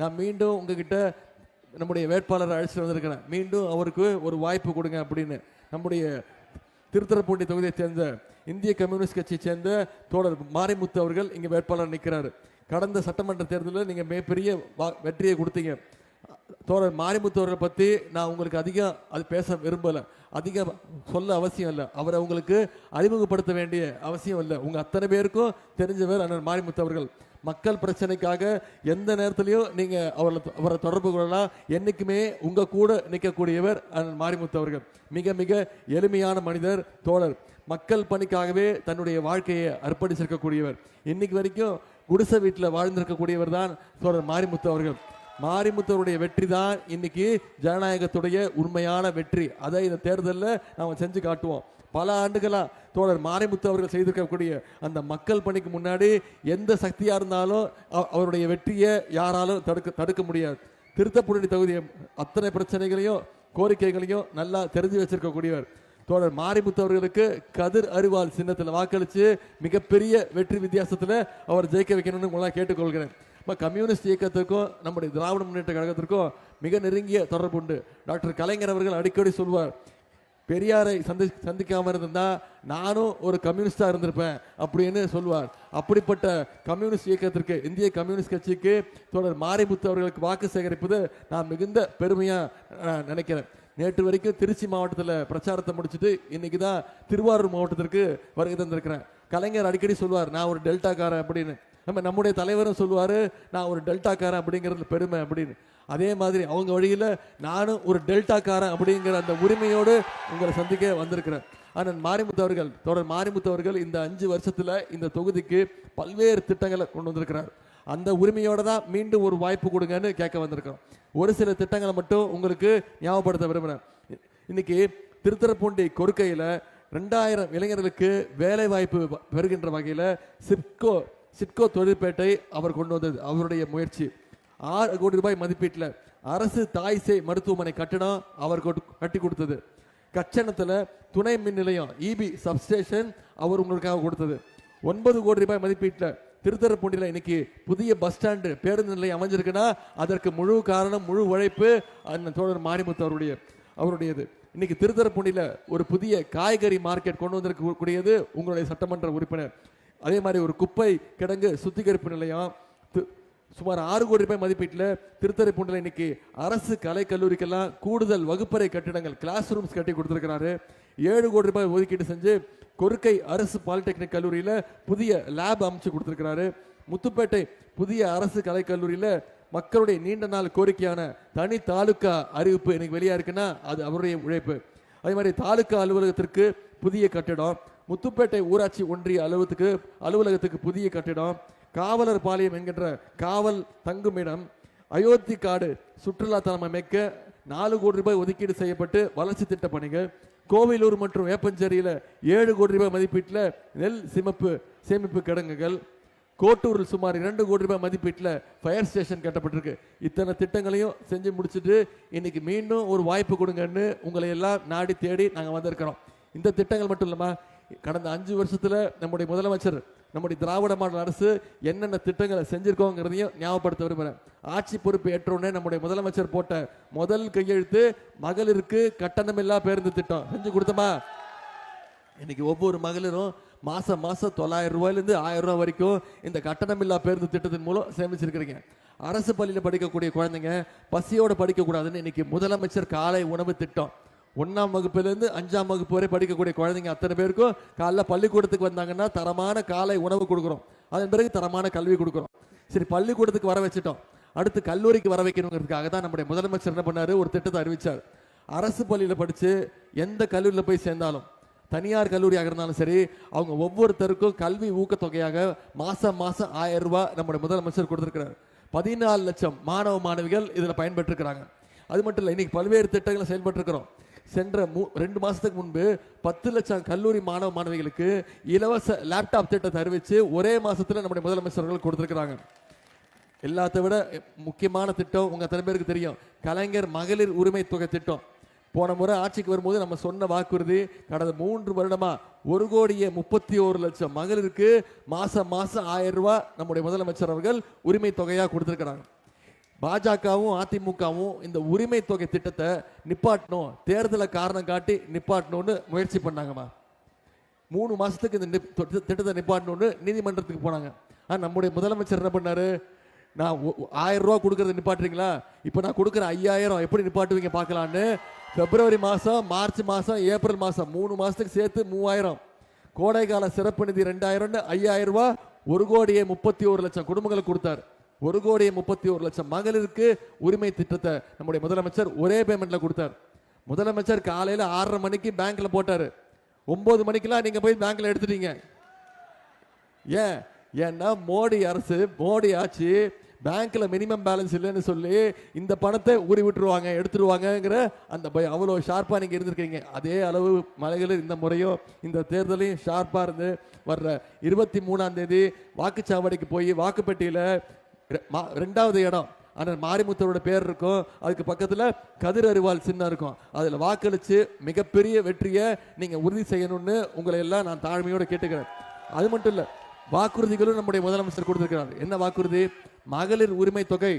நான் மீண்டும் உங்ககிட்ட நம்முடைய வேட்பாளரை அழைச்சிட்டு வந்திருக்கிறேன். மீண்டும் அவருக்கு ஒரு வாய்ப்பு கொடுங்க அப்படின்னு நம்முடைய திருத்துறைப்பூண்டி தொகுதியை சேர்ந்த இந்திய கம்யூனிஸ்ட் கட்சியை சேர்ந்த தோழர் மாரிமுத்து அவர்கள் இங்கே வேட்பாளர் நிற்கிறாரு. கடந்த சட்டமன்ற தேர்தலில் நீங்கள் மிகப்பெரிய வெற்றியை கொடுத்தீங்க. தோழர் மாரிமுத்து அவர்களை பற்றி நான் உங்களுக்கு அதிகம் அது பேச விரும்பலை, அதிகம் சொல்ல அவசியம் இல்லை, அவரை உங்களுக்கு அறிமுகப்படுத்த வேண்டிய அவசியம் இல்லை. உங்கள் அத்தனை பேருக்கும் தெரிஞ்சவர் அண்ணன் மாரிமுத்து அவர்கள். மக்கள் பிரச்சனைக்காக எந்த நேரத்திலையும் நீங்கள் அவரை தொடர்பு கொள்ளலாம். என்றைக்குமே உங்கள் கூட நிற்கக்கூடியவர் அண்ணன் மாரிமுத்து அவர்கள். மிக மிக எளிமையான மனிதர் தோழர். மக்கள் பணிக்காகவே தன்னுடைய வாழ்க்கையை அர்ப்பணிச்சிருக்கக்கூடியவர். இன்னைக்கு வரைக்கும் குடிசை வீட்டில் வாழ்ந்திருக்கக்கூடியவர் தான் தோழர் மாரிமுத்து அவர்கள். மாரிமுத்தவருடைய வெற்றி தான் இன்னைக்கு ஜனநாயகத்துடைய உண்மையான வெற்றி. அதை இந்த தேர்தலில் நாம் செஞ்சு காட்டுவோம். பல ஆண்டுகளாக தோழர் மாரிமுத்து அவர்கள் செய்திருக்கக்கூடிய அந்த மக்கள் பணிக்கு முன்னாடி எந்த சக்தியாக இருந்தாலும் அவருடைய வெற்றியை யாராலும் தடுக்க முடியாது. திருத்துறைப்பூண்டி தொகுதி அத்தனை பிரச்சனைகளையும் கோரிக்கைகளையும் நல்லா தெரிஞ்சு வச்சிருக்கக்கூடியவர் தோழர் மாரிமுத்து அவர்களுக்கு கதிர் அறிவால் சின்னத்தில் வாக்களித்து மிகப்பெரிய வெற்றி வித்தியாசத்தில் அவர் ஜெயிக்க வைக்கணும்னு உங்களால் கேட்டுக்கொள்கிறேன். கம்யூனிஸ்ட் இயக்கத்திற்கும் நம்முடைய திராவிட முன்னேற்ற கழகத்திற்கும் மிக நெருங்கிய தொடர்பு உண்டு. டாக்டர் கலைஞர் அவர்கள் அடிக்கடி சொல்வார், பெரியாரை சந்திக்காமல் இருந்தா நானும் ஒரு கம்யூனிஸ்டா இருந்திருப்பேன் அப்படின்னு சொல்வார். அப்படிப்பட்ட கம்யூனிஸ்ட் இயக்கத்திற்கு, இந்திய கம்யூனிஸ்ட் கட்சிக்கு தோழர் மாரிமுத்து அவர்களுக்கு வாக்கு சேகரிப்பது நான் மிகுந்த பெருமையா நினைக்கிறேன். நேற்று வரைக்கும் திருச்சி மாவட்டத்தில் பிரச்சாரத்தை முடிச்சுட்டு இன்னைக்கு தான் திருவாரூர் மாவட்டத்திற்கு வருகை தந்திருக்கிறேன். கலைஞர் அடிக்கடி சொல்வார், நான் ஒரு டெல்டாக்காரன் அப்படின்னு. நம்முடைய தலைவரும் சொல்லுவார், நான் ஒரு டெல்டாக்காரன் அப்படிங்கிறது பெருமை அப்படின்னு. அதே மாதிரி அவங்க வழியில் நானும் ஒரு டெல்டாக்காரன் அப்படிங்கிற அந்த உரிமையோடு உங்களை சந்திக்க வந்திருக்கிறேன். ஆனால் மாரிமுத்து அவர்கள், தொடர் மாரிமுத்து அவர்கள் இந்த 5 வருஷத்தில் இந்த தொகுதிக்கு பல்வேறு திட்டங்களை கொண்டு வந்திருக்கிறார். அந்த உரிமையோடு தான் மீண்டும் ஒரு வாய்ப்பு கொடுங்கன்னு கேட்க வந்திருக்கிறோம். ஒரு சில திட்டங்களை மட்டும் உங்களுக்கு ஞாபகப்படுத்த விரும்புகிறேன். இன்னைக்கு திருத்துறைப்பூண்டி கொருக்கையில் 2000 இளைஞர்களுக்கு வேலை வாய்ப்பு பெறுகின்ற வகையில் சிட்கோ தொழிற்பேட்டை அவர் கொண்டு வந்தது அவருடைய முயற்சி. 6 கோடி ரூபாய் மதிப்பீட்டில் அரசு தாய்சே மருத்துவமனை கட்டணம் அவர் கட்டி கொடுத்தது. கச்சனத்தில் துணை மின் நிலையம் இபி சப்ஸ்டேஷன் அவர் உங்களுக்காக கொடுத்தது. 9 கோடி ரூபாய் மதிப்பீட்டில் திருத்துறைப்பூண்டியில் இன்னைக்கு புதிய பஸ் ஸ்டாண்டு பேருந்து நிலையம் அமைஞ்சிருக்குன்னா அதற்கு முழு காரணம், முழு உழைப்பு அந்த தோழர் மாரிமுத்து அவருடையது. இன்னைக்கு திருத்துறைப்பூண்டியில் ஒரு புதிய காய்கறி மார்க்கெட் கொண்டு வந்திருக்கக்கூடியது உங்களுடைய சட்டமன்ற உறுப்பினர். அதே மாதிரி ஒரு குப்பை கிடங்கு சுத்திகரிப்பு நிலையம் சுமார் 6 கோடி ரூபாய் மதிப்பீட்டில் திருத்துறைப்பூண்டியில் இன்னைக்கு அரசு கலை கல்லூரிக்கெல்லாம் கூடுதல் வகுப்பறை கட்டிடங்கள், கிளாஸ் ரூம்ஸ் கட்டி கொடுத்துருக்கிறாரு. 7 கோடி ரூபாய் ஒதுக்கீடு செஞ்சு கொருக்கை அரசு பாலிடெக்னிக் கல்லூரியில் புதிய லேப் அமைச்சு கொடுத்துருக்கிறாரு. முத்துப்பேட்டை புதிய அரசு கலை கல்லூரியில் மக்களுடைய நீண்ட நாள் கோரிக்கையான தனி தாலுக்கா அறிவிப்பு இன்னைக்கு வெளியாக இருக்குன்னா அது அவருடைய உழைப்பு. அதே மாதிரி தாலுக்கா அலுவலகத்திற்கு புதிய கட்டிடம், முத்துப்பேட்டை ஊராட்சி ஒன்றிய அலுவலகத்துக்கு புதிய கட்டிடம், காவலர் பாளையம் என்கின்ற காவல் தங்குமிடம், அயோத்தி காடு சுற்றுலா தலம் அமைக்க 4 கோடி ரூபாய் ஒதுக்கீடு செய்யப்பட்டு வளர்ச்சி திட்ட பணிகள், கோவிலூர் மற்றும் வேப்பஞ்சேரியில் 7 கோடி ரூபாய் மதிப்பீட்டில் நெல் சேமிப்பு கிடங்குகள், கோட்டூரில் சுமார் 2 கோடி ரூபாய் மதிப்பீட்டில் ஃபயர் ஸ்டேஷன் கட்டப்பட்டிருக்கு. இத்தனை திட்டங்களையும் செஞ்சு முடிச்சுட்டு இன்னைக்கு மீண்டும் ஒரு வாய்ப்பு கொடுங்கன்னு உங்களை எல்லாம் நாடி தேடி நாங்கள் வந்திருக்கிறோம். இந்த திட்டங்கள் மட்டும் இல்லாமல் கடந்த 5 வருஷத்துல நம்முடைய முதலமைச்சர், நம்முடைய திராவிட மாடல் அரசு என்னென்ன திட்டங்களை செஞ்சிருக்கோங்கிறதையும் ஞாபகப்படுத்த விரும்புகிறேன். ஆட்சி பொறுப்பு ஏற்றவுடனே நம்முடைய முதலமைச்சர் போட்ட முதல் கையெழுத்து மகளிருக்கு கட்டணமில்லா பேருந்து திட்டம் செஞ்சு கொடுத்தோமா. இன்னைக்கு ஒவ்வொரு மகளிரும் மாசம் 900 ரூபாயிலிருந்து 1000 ரூபாய் வரைக்கும் இந்த கட்டணமில்லா பேருந்து திட்டத்தின் மூலம் சேமிச்சிருக்கிறீங்க. அரசு பள்ளியில் படிக்கக்கூடிய குழந்தைங்க பசியோடு படிக்கக்கூடாதுன்னு இன்னைக்கு முதலமைச்சர் காலை உணவு திட்டம், 1ஆம் வகுப்பிலிருந்து 5ஆம் வகுப்பு வரை படிக்கக்கூடிய குழந்தைங்க அத்தனை பேருக்கும் காலைல பள்ளிக்கூடத்துக்கு வந்தாங்கன்னா தரமான காலை உணவு கொடுக்குறோம். அதன் பிறகு தரமான கல்வி கொடுக்குறோம். சரி, பள்ளிக்கூடத்துக்கு வர வச்சுட்டோம், அடுத்து கல்லூரிக்கு வர வைக்கணுங்கிறதுக்காக தான் நம்முடைய முதலமைச்சர் என்ன பண்ணாரு, ஒரு திட்டத்தை அறிவிச்சார். அரசு பள்ளியில் படித்து எந்த கல்லூரியில் போய் சேர்ந்தாலும், தனியார் கல்லூரியாக இருந்தாலும் சரி, அவங்க ஒவ்வொருத்தருக்கும் கல்வி ஊக்கத்தொகையாக மாசம் 1000 ரூபாய் நம்முடைய முதலமைச்சர் கொடுத்திருக்கிறார். 14 லட்சம் மாணவ மாணவிகள் இதில் பயன்பெற்றிருக்கிறாங்க. அது மட்டும் இல்லை, இன்னைக்கு பல்வேறு திட்டங்களை செயல்பட்டிருக்கிறோம். சென்ற 2 மாசத்துக்கு முன்பு 10 லட்சம் கல்லூரி மாணவ மாணவிகளுக்கு இலவச லேப்டாப் திட்டத்தை அறிவிச்சு ஒரே மாசத்துல நம்முடைய முதலமைச்சர்கள் கொடுத்திருக்கிறாங்க. எல்லாத்தை விட முக்கியமான திட்டம் உங்க அத்தனை பேருக்கு தெரியும், கலைஞர் மகளிர் உரிமை தொகை திட்டம். போன முறை ஆட்சிக்கு வரும்போது நம்ம சொன்ன வாக்குறுதி, கடந்த 3 வருடமா 1,31,00,000 மகளிருக்கு மாசம் 1000 ரூபாய் நம்முடைய முதலமைச்சர் அவர்கள் உரிமை தொகையா கொடுத்திருக்கிறாங்க. பாஜகவும் அதிமுகவும் இந்த உரிமை தொகை திட்டத்தை நிப்பாட்டணும், தேர்தலை காரணம் காட்டி நிப்பாட்டணும்னு முயற்சி பண்ணாங்கம்மா. 3 மாசத்துக்கு இந்த திட்டத்தை நிப்பாட்டணும்னு நீதிமன்றத்துக்கு போனாங்க. நம்முடைய முதலமைச்சர் என்ன பண்ணாரு, நான் 1000 ரூபா கொடுக்கறத நிப்பாட்டுறீங்களா, இப்போ நான் கொடுக்குற 5000 எப்படி நிப்பாட்டுவீங்க பார்க்கலான்னு பிப்ரவரி மாதம், மார்ச் மாதம், ஏப்ரல் மாதம் 3 மாதத்துக்கு சேர்த்து 3000, கோடைக்கால சிறப்பு நிதி 2000, 5000 ரூபா, 1,31,00,000 குடும்பங்களுக்கு கொடுத்தார். 1,31,00,000 மகளிருக்கு உரிமை திட்டத்தை நம்முடைய முதலமைச்சர் ஒரே பேமெண்ட்ல கொடுத்தார். முதலமைச்சர் காலையில் 6:30 மணிக்கு பேங்க்ல போட்டாரு, 9 மணிக்கெல்லாம் நீங்க போய் பேங்க்ல எடுத்துட்டீங்க. ஏன்னா மோடி அரசு, மோடி ஆட்சி பேங்க்ல மினிமம் பேலன்ஸ் இல்லைன்னு சொல்லி இந்த பணத்தை ஊறி விட்டுருவாங்க, எடுத்துருவாங்கங்கிற அந்த பயம். அவ்வளோ ஷார்ப்பா நீங்க இருந்திருக்கீங்க. அதே அளவு மலைகளில் இந்த முறையும் இந்த தேர்தலையும் ஷார்ப்பா இருந்து வர்ற 23ஆம் தேதி வாக்குச்சாவடிக்கு போய் வாக்குப்பெட்டியில 2வது இடம் ஆனால் மாரிமுத்தரோட பேர் இருக்கும், அதுக்கு பக்கத்துல கதிர் அறிவால் சின்னம் இருக்கும். அதுல வாக்களிச்சு மிகப்பெரிய வெற்றியை நீங்க உறுதி செய்யணும்னு உங்களை எல்லாம் நான் தாழ்மையோட கேட்டுக்கிறேன். அது மட்டும் இல்ல, வாக்குறுதிகளும் நம்முடைய முதலமைச்சர் கொடுத்திருக்கிறார். என்ன வாக்குறுதி? மகளிர் உரிமை தொகை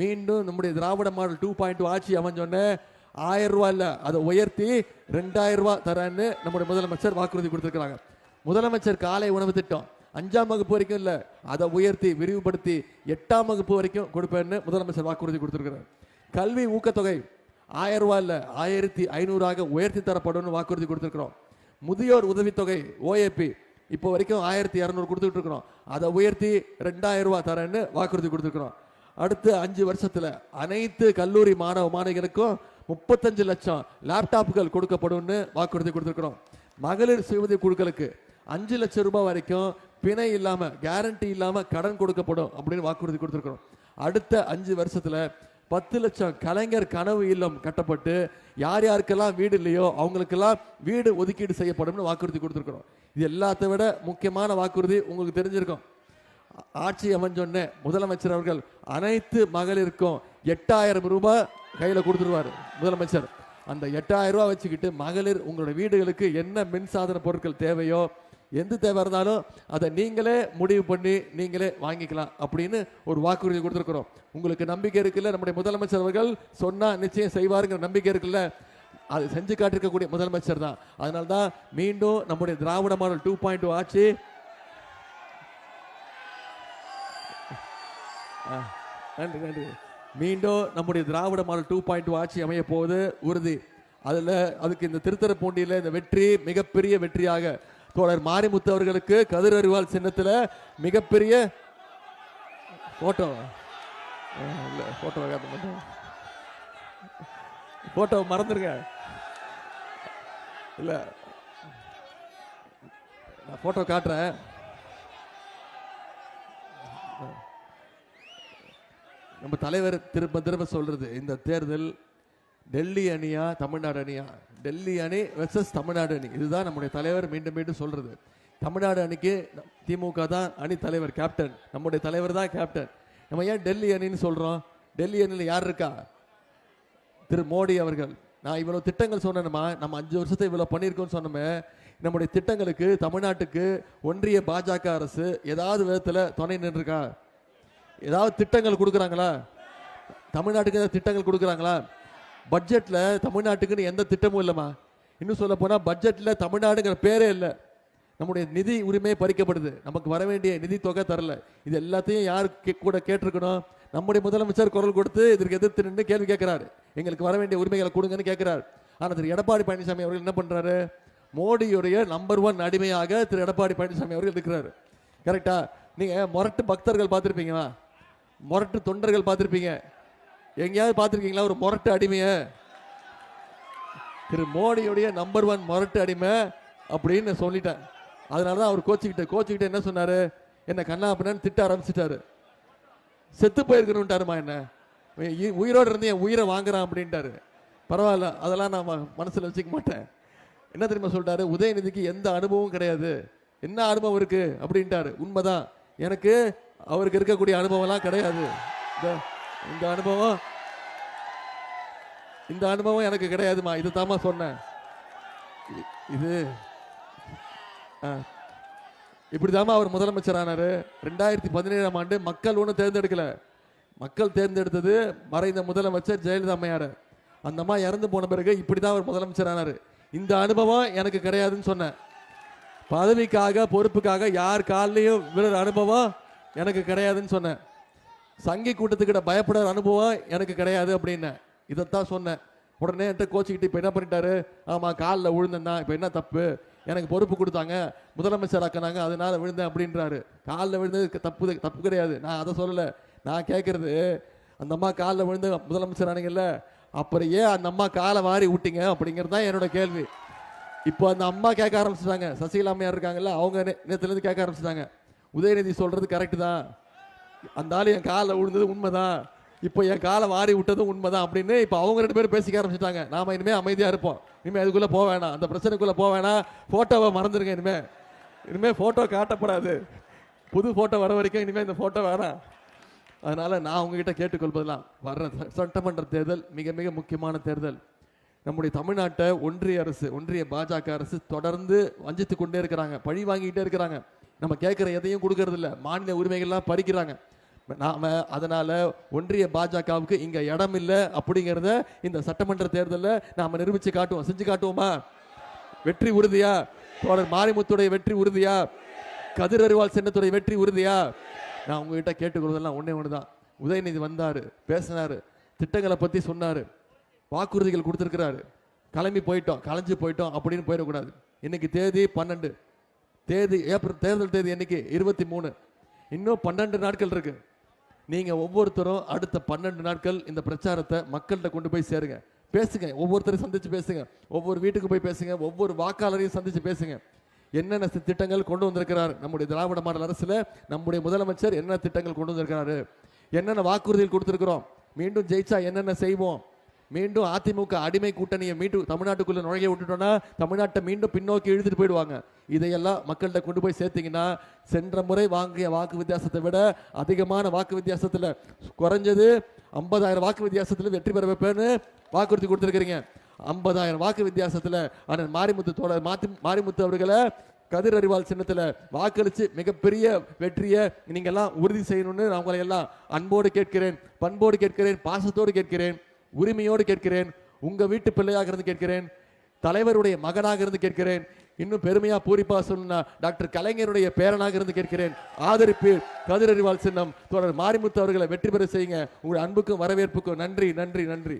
மீண்டும் நம்முடைய திராவிட மாடல் 2.2 ஆட்சி அமைஞ்சோன்னு 1000 ரூபாய் இல்ல, அதை உயர்த்தி 2000 ரூபாய் தரேன்னு நம்முடைய முதலமைச்சர் வாக்குறுதி கொடுத்திருக்கிறாங்க. முதலமைச்சர் காலை உணவு திட்டம் 5ஆம் வகுப்பு வரைக்கும் இல்ல, அதை உயர்த்தி விரிவுபடுத்தி 8ஆம் வகுப்பு வரைக்கும் கொடுப்பேன்னு முதலமைச்சர் வாக்குறுதி கொடுத்திருக்கிறார். கல்வி ஊக்கத்தொகை 1000 ரூபாய் இல்ல, 1500 உயர்த்தி தரப்படும் வாக்குறுதி கொடுத்திருக்கிறோம். முதியோர் உதவித்தொகை OAP இப்போ வரைக்கும் 1200 கொடுத்துட்டு இருக்கிறோம், அதை உயர்த்தி 2000 ரூபாய் தரேன்னு வாக்குறுதி கொடுத்துருக்கிறோம். அடுத்த 5 வருஷத்துல அனைத்து கல்லூரி மாணவ மாணவிகளுக்கும் 35 லட்சம் லேப்டாப்புகள் கொடுக்கப்படும் வாக்குறுதி கொடுத்துருக்கிறோம். மகளிர் சுயஉதவி குழுக்களுக்கு 5 லட்சம் ரூபாய் வரைக்கும் பிணை இல்லாம, கேரண்டி இல்லாம கடன் கொடுக்கப்படும் அப்படின்னு வாக்குறுதி கொடுத்துருக்கிறோம். அடுத்த 5 வருஷத்துல 10 லட்சம் கலைஞர் கனவு இல்லம் கட்டப்பட்டு யார் யாருக்கெல்லாம் வீடு இல்லையோ அவங்களுக்கெல்லாம் வீடு ஒதுக்கீடு செய்யப்படும் வாக்குறுதி கொடுத்துருக்கிறோம். இது எல்லாத்தை விட முக்கியமான வாக்குறுதி உங்களுக்கு தெரிஞ்சிருக்கும். ஆட்சி அமைஞ்சோன்னே முதலமைச்சர் அவர்கள் அனைத்து மகளிருக்கும் 8000 ரூபாய் கையில கொடுத்துருவாரு முதலமைச்சர். அந்த 8000 ரூபாய் வச்சுக்கிட்டு மகளிர் உங்களோட வீடுகளுக்கு என்ன மின்சாதன பொருட்கள் தேவையோ, எந்த தேவை இருந்தாலும் அதை நீங்களே முடிவு பண்ணி நீங்களே வாங்கிக்கலாம் அப்படின்னு ஒரு வாக்குறுதி கொடுத்துருக்கிறோம். உங்களுக்கு நம்பிக்கை இருக்குல்ல, நம்முடைய முதலமைச்சர் அவர்கள் சொன்னா நிச்சயம் செய்வாருங்கிற நம்பிக்கை இருக்குல்ல, அது செஞ்சு காட்டிருக்கக்கூடிய முதலமைச்சர் தான். அதனால தான் மீண்டும் நம்முடைய திராவிட மாடல் 2.2 ஆட்சி நன்றி நன்றி மீண்டும் நம்முடைய திராவிட மாடல் 2.2 ஆட்சி அமைய போவது உறுதி. அதுக்கு இந்த திருத்துறைப்பூண்டியில இந்த வெற்றி மிகப்பெரிய வெற்றியாக தோழர் மாரிமுத்து அவர்களுக்கு கதிர் அறிவால் சின்னத்துல மிகப்பெரிய போட்டோ இல்ல, போட்டோ மறந்துருங்க, இல்ல நான் போட்டோ காட்டுறேன். நம்ம தலைவர் திரும்ப சொல்றது, இந்த தேர்தல் டெல்லி அணியா தமிழ்நாடு அணியா, டெல்லி அணி வெர்சஸ் தமிழ்நாடு அணி, இதுதான் நம்முடைய தலைவர் மீண்டும் மீண்டும் சொல்றது. தமிழ்நாடு அணிக்கு திமுக தான் அணி தலைவர், கேப்டன், நம்முடைய தலைவர் தான் கேப்டன். நம்ம ஏன் டெல்லி அணின்னு சொல்றோம்? டெல்லி அணியில் யார் இருக்கா? திரு மோடி அவர்கள். நான் இவ்வளவு திட்டங்கள் சொன்னேன்மா, நம்ம 5 வருஷத்தை இவ்வளவு பண்ணியிருக்கோம்னு சொன்னோமே, நம்முடைய திட்டங்களுக்கு தமிழ்நாட்டுக்கு ஒன்றிய பாஜக அரசு ஏதாவது விதத்துல துணை நின்றுருக்கா? ஏதாவது திட்டங்கள் கொடுக்குறாங்களா? தமிழ்நாட்டுக்கு ஏதாவது திட்டங்கள் கொடுக்குறாங்களா? பட்ஜெட்ல தமிழ்நாட்டுக்குன்னு எந்த திட்டமும் இல்லைம்மா. இன்னும் சொல்ல போனா பட்ஜெட்ல தமிழ்நாடுங்கிற பேரே இல்லை. நம்முடைய நிதி உரிமை பறிக்கப்படுது, நமக்கு வர வேண்டிய நிதி தொகை தரல. இது எல்லாத்தையும் யார் கூட கேட்டிருக்கணும்? நம்முடைய முதலமைச்சர் குரல் கொடுத்து இதற்கு எதிர்த்து நின்று கேள்வி கேட்கிறாரு, எங்களுக்கு வர வேண்டிய உரிமைகளை கொடுங்கன்னு கேட்கிறார். ஆனால் திரு எடப்பாடி பழனிசாமி அவர்கள் என்ன பண்றாரு? மோடியுடைய நம்பர் 1 அடிமையாக திரு எடப்பாடி பழனிசாமி அவர்கள் இருக்கிறாரு. கரெக்டா? நீங்க முரட்டு பக்தர்கள் பார்த்திருப்பீங்களா? முரட்டு தொண்டர்கள் பார்த்திருப்பீங்க. எங்கேயாவது பார்த்திருக்கீங்களா ஒரு முரட்டு அடிமைய? திரு மோடியுடைய நம்பர் 1 முரட்டு அடிமை அப்படின்னு சொல்லிட்டேன். அதனாலதான் அவர் கோச்சிக்கிட்ட என்ன சொன்னாரு? என்ன கண்ணா அப்படின்னு திட்ட ஆரம்பிச்சிட்டாரு. செத்து போயிருக்கணும்ட்டாருமா, என்ன உயிரோடு இருந்து என் உயிரை வாங்குறான் அப்படின்ட்டாரு. பரவாயில்ல, அதெல்லாம் நான் மனசுல வச்சுக்க மாட்டேன். என்ன தெரியுமா சொல்லிட்டாரு? உதயநிதிக்கு எந்த அனுபவம் கிடையாது, என்ன அனுபவம் இருக்கு அப்படின்ட்டாரு. உண்மைதான், எனக்கு அவருக்கு இருக்கக்கூடிய அனுபவம்லாம் கிடையாது. இந்த அனுபவம் எனக்கு கிடையாதுமா, இது தாமா சொன்னேன். இது இப்படிதாமா அவர் முதலமைச்சர் ஆனாரு. 2017ஆம் ஆண்டு மக்கள் ஒன்றும் தேர்ந்தெடுக்கல, மக்கள் தேர்ந்தெடுத்தது மறைந்த முதலமைச்சர் ஜெயலலிதா அம்மையார். அந்த அம்மா இறந்து போன பிறகு இப்படிதான் அவர் முதலமைச்சர் ஆனாரு. இந்த அனுபவம் எனக்கு கிடையாதுன்னு சொன்னேன். பதவிக்காக பொறுப்புக்காக யார் காலையும் விழுற அனுபவம் எனக்கு கிடையாதுன்னு சொன்னேன். சங்கி கூட்டத்துக்கிட்ட பயப்படுற அனுபவம் எனக்கு கிடையாது அப்படின்னு இதைத்தான் சொன்னேன். உடனே என்கிட்ட கோச்சிக்கிட்டு இப்போ என்ன பண்ணிட்டாரு, ஆமாம் காலில் விழுந்தேன்னா இப்போ என்ன தப்பு, எனக்கு பொறுப்பு கொடுத்தாங்க முதலமைச்சர் ஆக்கினாங்க அதனால விழுந்தேன் அப்படின்றாரு. காலில் விழுந்தது தப்பு கிடையாது, நான் அதை சொல்லலை. நான் கேட்குறது, அந்த அம்மா காலில் விழுந்து முதலமைச்சர் ஆனீங்கல்ல, அப்புறம் ஏன் அந்த அம்மா காலை வாரி விட்டீங்க அப்படிங்கிறது தான் என்னோட கேள்வி. இப்போ அந்த அம்மா கேட்க ஆரம்பிச்சிட்டாங்க, சசிகலா அம்மையார் இருக்காங்கல்ல, அவங்க நேற்றுலேருந்து கேட்க ஆரம்பிச்சிட்டாங்க. உதயநிதி சொல்கிறது கரெக்டு தான், அந்த ஆள் என் காலில் விழுந்தது உண்மைதான், இப்போ என் காலை வாரி விட்டதும் உண்மைதான் அப்படின்னு இப்போ அவங்க 2 பேரும் பேசிக்க ஆரம்பிச்சிட்டாங்க. நாம் இனிமேல் அமைதியாக இருப்போம், இனிமேல் அதுக்குள்ளே போக வேணாம், அந்த பிரச்சனைக்குள்ளே போக வேணாம், ஃபோட்டோவை மறந்துடுங்க. இனிமேல் ஃபோட்டோ காட்டப்படாது, புது ஃபோட்டோ வர வரைக்கும் இனிமேல் இந்த ஃபோட்டோ வேணாம். அதனால் நான் உங்ககிட்ட கேட்டுக்கொள்வதெல்லாம், வர்ற சட்டமன்ற தேர்தல் மிக மிக முக்கியமான தேர்தல். நம்முடைய தமிழ்நாட்டை ஒன்றிய பாஜக அரசு தொடர்ந்து வஞ்சித்து கொண்டே இருக்கிறாங்க, பழி வாங்கிக்கிட்டே இருக்கிறாங்க. நம்ம கேட்குற எதையும் கொடுக்கறது இல்லை, மாநில உரிமைகள்லாம் பறிக்கிறாங்க. நாம அதனால ஒன்றிய பாஜகவுக்கு இங்க இடம் இல்லை அப்படிங்கிறத இந்த சட்டமன்ற தேர்தலில் நாம நிரூபிச்சு காட்டுவோம். செஞ்சு காட்டுவோமா? வெற்றி உறுதியா? தோழர் மாரிமுத்துடைய வெற்றி உறுதியா? கதிர் அறிவால் சின்னத்துடைய வெற்றி உறுதியா? நான் உங்ககிட்ட கேட்டுக்கொள்வதெல்லாம் ஒன்னே ஒண்ணுதான். உதயநிதி வந்தாரு, பேசினாரு, திட்டங்களை பத்தி சொன்னாரு, வாக்குறுதிகள் கொடுத்திருக்கிறாரு, கிளம்பி போயிட்டோம், கலைஞ்சு போயிட்டோம் அப்படின்னு போயிடக்கூடாது. இன்னைக்கு தேதி 12, ஏப்ரல் தேர்தல் தேதி என்னைக்கு 23, இன்னும் 12 நாட்கள் இருக்கு. நீங்க ஒவ்வொருத்தரும் அடுத்த 12 நாட்கள் இந்த பிரச்சாரத்தை மக்கள்கிட்ட கொண்டு போய் சேருங்க, பேசுங்க, ஒவ்வொருத்தரையும் சந்திச்சு பேசுங்க, ஒவ்வொரு வீட்டுக்கு போய் பேசுங்க, ஒவ்வொரு வாக்காளரையும் சந்திச்சு பேசுங்க. என்னென்ன திட்டங்கள் கொண்டு வந்திருக்கிறார் நம்முடைய திராவிட மாடல் அரசுல, நம்முடைய முதலமைச்சர் என்ன திட்டங்கள் கொண்டு வந்திருக்கிறாரு, என்னென்ன வாக்குறுதிகள் கொடுத்திருக்கிறோம், மீண்டும் ஜெயிச்சா என்னென்ன செய்வோம், மீண்டும் அதிமுக அடிமை கூட்டணியை மீண்டும் தமிழ்நாட்டுக்குள்ள நுழைய விட்டுட்டோம்னா தமிழ்நாட்டை மீண்டும் பின்னோக்கி இழுத்துட்டு போயிடுவாங்க. இதையெல்லாம் மக்கள்கிட்ட கொண்டு போய் சேர்த்தீங்கன்னா சென்ற முறை வாங்கிய வாக்கு வித்தியாசத்தை விட அதிகமான வாக்கு வித்தியாசத்தில், குறைஞ்சது 50,000 வாக்கு வித்தியாசத்தில் வெற்றி பெற வைப்பேன்னு வாக்குறுதி கொடுத்துருக்கிறீங்க. 50,000 வாக்கு வித்தியாசத்தில் அண்ணன் மாரிமுத்து அவர்களை கதிர் அறிவால் சின்னத்தில் வாக்களித்து மிகப்பெரிய வெற்றியை நீங்கள்லாம் உறுதி செய்யணும்னு நான் உங்களை எல்லாம் அன்போடு கேட்கிறேன், பண்போடு கேட்கிறேன், பாசத்தோடு கேட்கிறேன், உரிமையோடு கேட்கிறேன். உங்க வீட்டு பிள்ளையாக இருந்து கேட்கிறேன், தலைவருடைய மகனாக இருந்து கேட்கிறேன், இன்னும் பெருமையா பூரிப்பா சொன்னா டாக்டர் கலைஞருடைய பேரனாக இருந்து கேட்கிறேன். ஆதரிப்பு கதிர் அறிவால் சின்னம் தோழர் மாரிமுத்து அவர்களை வெற்றி பெற செய்யுங்க. உங்களுடைய அன்புக்கும் வரவேற்புக்கும் நன்றி நன்றி நன்றி.